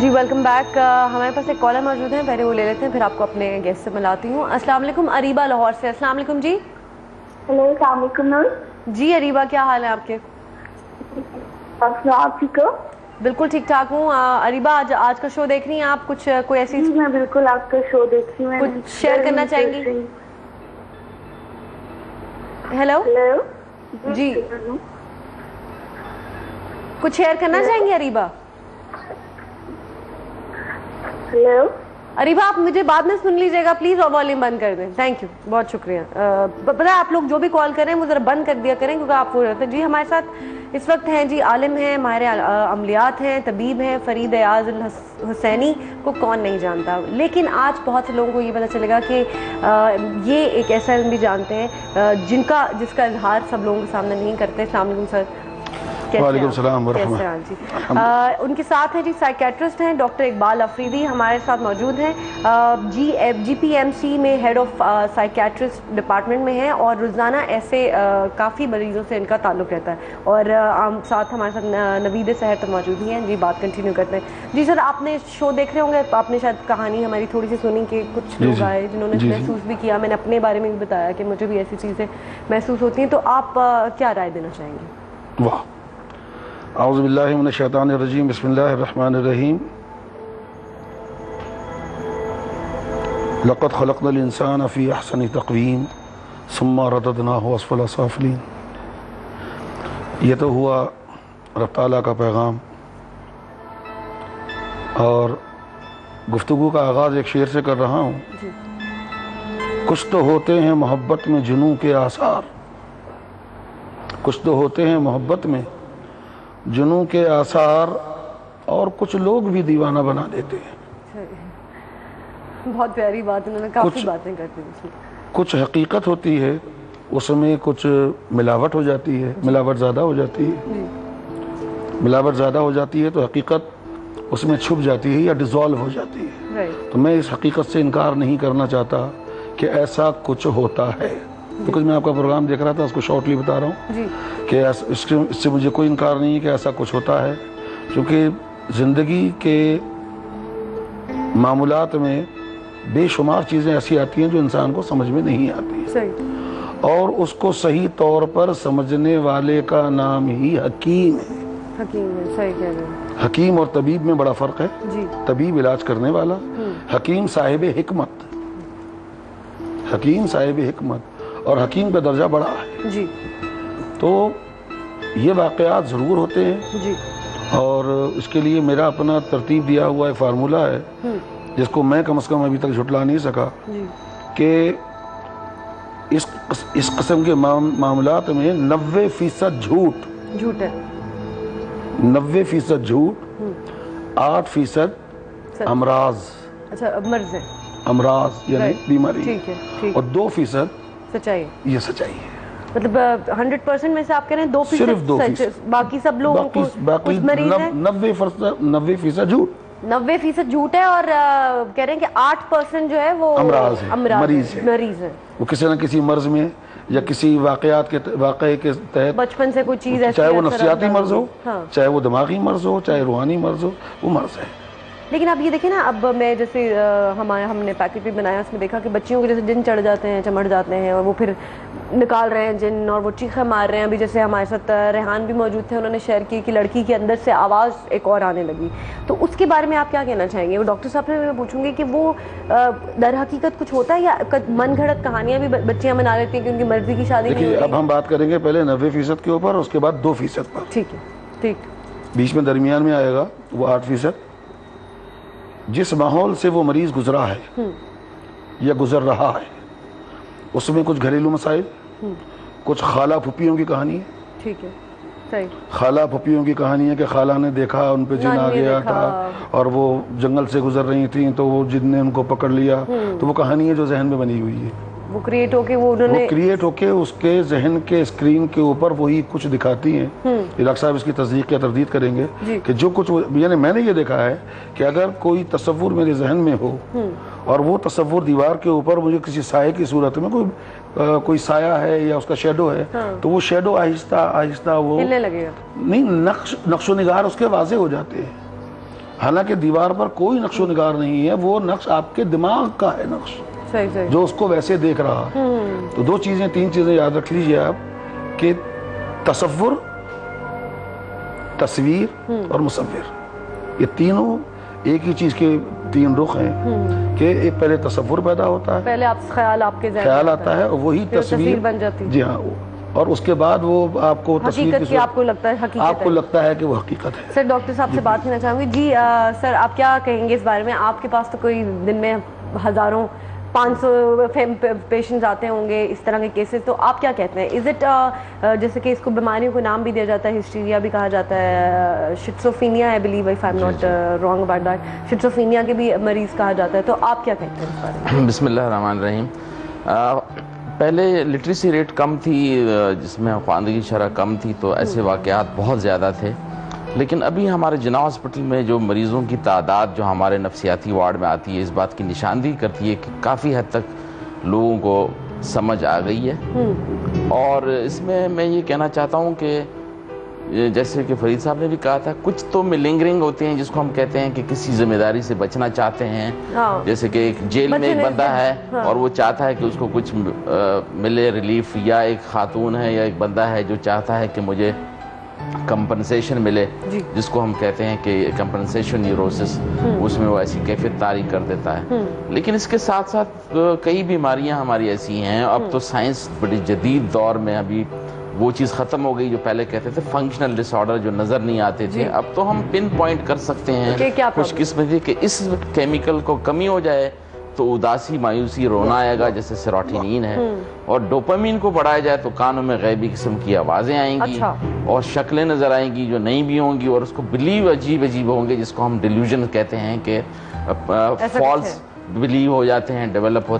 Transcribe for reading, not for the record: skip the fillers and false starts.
جی welcome back. ہمارے پاس ایک collar موجود ہیں, پہلے وہ لے لیتے ہیں پھر آپ کو اپنے گیسٹ سے ملاتی ہوں. السلام علیکم, اریبہ لاہور سے. السلام علیکم جی. ہیلو, السلام علیکم میم. جی اریبہ, کیا حال ہے آپ کے؟ آپ ٹھیک ہو؟ بالکل ٹھیک ٹھاک ہوں. اریبہ آج کا شو دیکھ رہی ہیں آپ؟ کچھ کوئی ایسی جی میں بالکل آپ کا شو دیکھتی ہوں. کچھ شیئر کرنا چاہیں گی؟ ہیلو جی, کچھ شیئر کرنا چاہیں گی اریبہ؟ ہیلو اریبہ آپ مجھے بعد میں سن لیجیے گا پلیز, اور والیوم بند کر دیں. تھینک یو, بہت شکریہ. پتہ ہے آپ لوگ جو بھی کال کریں وہ ذرا بند کر دیا کریں کیونکہ آپ ہو رہے تھے. جی ہمارے ساتھ اس وقت ہیں جی عالم ہیں, ماہر عملیات ہیں, طبیب ہیں, فرید ایاز الحسینی کو کون نہیں جانتا. لیکن آج بہت سے لوگوں کو یہ پتہ چلے گا کہ یہ ایک ایسا علم بھی جانتے ہیں جس کا اظہار سب لوگوں کے سامنے نہیں کرتے. السلام علیکم سر. وعلیکم السلام ورحمۃ اللہ. ان کے ساتھ ہیں جی سائیکیٹرسٹ ہیں ڈاکٹر اقبال افریدی ہمارے ساتھ موجود ہیں. جی پی ایم سی میں ہیڈ آف سائیکیٹرسٹ ڈپارٹمنٹ میں ہیں اور روزانہ ایسے کافی مریضوں سے ان کا تعلق رہتا ہے. اور ساتھ ہمارے ساتھ نوید صحت موجود ہی ہیں. جی بات کنٹینیو کرتے ہیں. جی سر, آپ نے شو دیکھ رہے ہوں گے, آپ نے شاید کہانی ہماری تھوڑی سی سنی کہ کچھ لوگ آئے جنہوں نے محسوس بھی کیا. میں نے اپنے بارے میں بھی بتایا کہ مجھے بھی ایسی چیزیں محسوس ہوتی ہیں. تو آپ کیا رائے دینا چاہیں گے؟ واہ, اعوذ باللہ من الشیطان الرجیم, بسم اللہ الرحمن الرحیم. لقد خلقنا الانسان فی احسن تقویم ثم رددناہ اسفل سافلین. یہ تو ہوا رب تعالیٰ کا پیغام, اور گفتگو کا آغاز ایک شعر سے کر رہا ہوں. کچھ تو ہوتے ہیں محبت میں جنوں کے آثار, کچھ تو ہوتے ہیں محبت میں جنوں کے آثار, اور کچھ لوگ بھی دیوانہ بنا دیتے ہیں. بہت پیاری بات, انہوں نے کافی باتیں کرتی ہیں. کچھ حقیقت ہوتی ہے, اس میں کچھ ملاوٹ ہو جاتی ہے, ملاوٹ زیادہ ہو جاتی ہے. ملاوٹ زیادہ ہو جاتی ہے تو حقیقت اس میں چھپ جاتی ہے یا ڈیزالو ہو جاتی ہے. تو میں اس حقیقت سے انکار نہیں کرنا چاہتا کہ ایسا کچھ ہوتا ہے. تو کچھ میں آپ کا پروگرام دیکھ رہا تھا, اس کو شارٹلی بتا رہا ہوں کہ اس سے مجھے کوئی انکار نہیں ہے کہ ایسا کچھ ہوتا ہے. کیونکہ زندگی کے معاملات میں بے شمار چیزیں ایسی آتی ہیں جو انسان کو سمجھ میں نہیں آتی, اور اس کو صحیح طور پر سمجھنے والے کا نام ہی حکیم ہے. حکیم اور طبیب میں بڑا فرق ہے. طبیب علاج کرنے والا, حکیم صاحب حکمت. حکیم صاحب حکمت, اور حکیم کا درجہ بڑا ہے. تو یہ واقعات ضرور ہوتے ہیں, اور اس کے لیے میرا اپنا ترتیب دیا ہوا ایک فارمولہ ہے جس کو میں کم از کم ابھی تک جھٹلا نہیں سکا, کہ اس قسم کے معاملات میں 90% جھوٹ ہے, 90% جھوٹ, 8% امراض. مرض ہے, امراض یعنی بیماری, اور 2% سچائی. یہ سچائی ہے. مطلب 100% میں سے آپ کہہ رہے ہیں 2% صرف 2%, باقی سب لوگوں کو باقی 90% جھوٹ, 90% جھوٹ ہے, اور کہہ رہے ہیں کہ 8% جو ہے وہ امراض ہے, مریض ہے. وہ کسی نہ کسی مرض میں یا کسی واقعے کے تحت بچپن سے کوئی چیز ایسی, چاہے وہ نفسیاتی مرض ہو, چاہے وہ دماغی مرض ہو, چاہے روحانی مرض ہو, وہ مرض ہے. لیکن آپ یہ دیکھیں نا, اب میں جیسے ہم نے پیکٹ بھی بنایا, اس میں دیکھا کہ بچیوں کے جیسے جن چڑھ جاتے ہیں, چمٹ جاتے ہیں, اور وہ پھر نکال رہے ہیں جن, اور وہ چیخیں مار رہے ہیں. ابھی جیسے ہمارے ساتھ ریحان بھی موجود تھے, انہوں نے شیئر کی کہ لڑکی کے اندر سے آواز ایک اور آنے لگی. تو اس کے بارے میں آپ کیا کہنا چاہیں گے؟ وہ ڈاکٹر صاحب سے میں پوچھوں گی کہ وہ در حقیقت کچھ ہوتا ہے یا من گھڑت کہانیاں بھی بچیاں بنا لیتی ہیں کہ ان کی مرضی کی شادی نہیں ہوتی؟ اب ہم بات کریں گے پہلے 90% کے اوپر, اس کے بعد 2% پر. ٹھیک ہے, ٹھیک. بیچ میں درمیان میں آئے گا وہ 8%. جس ماحول سے وہ مریض گزرا ہے یا گزر رہا ہے, اس میں کچھ گھریلو مسائل, کچھ خالہ پھپھیوں کی کہانی ہے. ٹھیک ہے, صحیح. خالہ پھپھیوں کی کہانی ہے کہ خالہ نے دیکھا ان پہ جن آ گیا تھا, اور وہ جنگل سے گزر رہی تھیں تو وہ جن نے ان کو پکڑ لیا. تو وہ کہانی ہے جو ذہن میں بنی ہوئی ہے, وہ کریٹ ہو کے وہ کریٹ ہو کے اس کے ذہن کے اسکرین کے اوپر وہی کچھ دکھاتی ہیں. ڈاکٹر صاحب اس کی تصدیق یا تردید کریں گے کہ جو کچھ, یعنی میں نے یہ دیکھا ہے کہ اگر کوئی تصور میرے ذہن میں ہو اور وہ تصور دیوار کے اوپر مجھے کسی سائے کی صورت میں کوئی سایہ ہے یا اس کا شیڈو ہے, تو وہ شیڈو آہستہ آہستہ وہ ہلنے لگے گا. نہیں, نقش و نگار اس کے واضح ہو جاتے ہیں. حالانکہ دیوار پر کوئی نقش و نگار نہیں ہے، وہ نقش آپ کے دماغ کا ہے نقش جو اس کو ویسے دیکھ رہا ہے۔ تو دو چیزیں، تین چیزیں یاد رکھ لیجئے آپ کہ تصور، تصویر اور مصور، یہ تینوں ایک ہی چیز کے تین رخ ہیں کہ ایک پہلے تصور پیدا ہوتا ہے، پہلے خیال آپ کے ذہن خیال آتا ہے اور وہی تصویر بن جاتی ہے، جی ہاں، اور اس کے بعد وہ آپ کو تصویر حقیقت کی آپ کو لگتا ہے حقیقت آپ کو لگتا ہے کہ وہ حقیقت ہے۔ سر ڈاکٹر صاحب سے بات کرنا چاہوں گی جی، سر آپ کیا کہیں گے اس بارے میں؟ آپ کے پاس تو کوئی دن میں ہزاروں 500 پیشنٹس آتے ہوں گے اس طرح کے کیسز، تو آپ کیا کہتے ہیں؟ از اٹ جیسے کہ اس کو بیماریوں کو نام بھی دیا جاتا ہے، ہسٹیریا بھی کہا جاتا ہے، schizophrenia I believe if I am not wrong about that, schizophrenia کے بھی مریض کہا جاتا ہے، تو آپ کیا کہتے ہیں اس بارے میں؟ بسم اللہ الرحمن الرحیم۔ پہلے لٹریسی ریٹ کم تھی، جس میں خواندگی شرح کم تھی، تو ایسے واقعات بہت زیادہ تھے، لیکن ابھی ہمارے جناح ہاسپٹل میں جو مریضوں کی تعداد جو ہمارے نفسیاتی وارڈ میں آتی ہے، اس بات کی نشاندہی کرتی ہے کہ کافی حد تک لوگوں کو سمجھ آ گئی ہے۔ اور اس میں یہ کہنا چاہتا ہوں کہ جیسے کہ فرید صاحب نے بھی کہا تھا، کچھ تو ملنگرنگ ہوتے ہیں جس کو ہم کہتے ہیں کہ کسی ذمہ داری سے بچنا چاہتے ہیں، جیسے کہ ایک جیل میں ایک بندہ ہے اور وہ چاہتا ہے کہ اس کو کچھ ملے ریلیف، یا ایک خاتون ہے یا ایک بندہ ہے جو چاہتا ہے کہ مجھے کمپنسیشن ملے، جس کو ہم کہتے ہیں کہ کمپنسیشن نیوروسس، اس میں وہ ایسی کیفیت طاری کر دیتا ہے۔ لیکن اس کے ساتھ ساتھ کئی بیماریاں ہماری ایسی ہیں، اب تو سائنس بڑی جدید دور میں، ابھی وہ چیز ختم ہو گئی جو پہلے کہتے تھے فنکشنل ڈس آرڈر جو نظر نہیں آتے تھے، اب تو ہم پن پوائنٹ کر سکتے ہیں خوش قسمتی کہ اس کیمیکل کو کمی ہو جائے تو اداسی، مایوسی، رونا آئے گا جیسے سیروٹونین ہے، اور ڈوپامین کو بڑھایا جائے تو کانوں میں غیبی قسم کی آوازیں آئیں گی اور شکلیں نظر آئیں گی جو نہیں بھی ہوں گی، اور اس کو بلیو عجیب ہوں گے، جس کو ہم ڈیلیوژن کہتے ہیں کہ فالس بلیو ہو جاتے ہیں، ڈیولپ ہوتے ہیں۔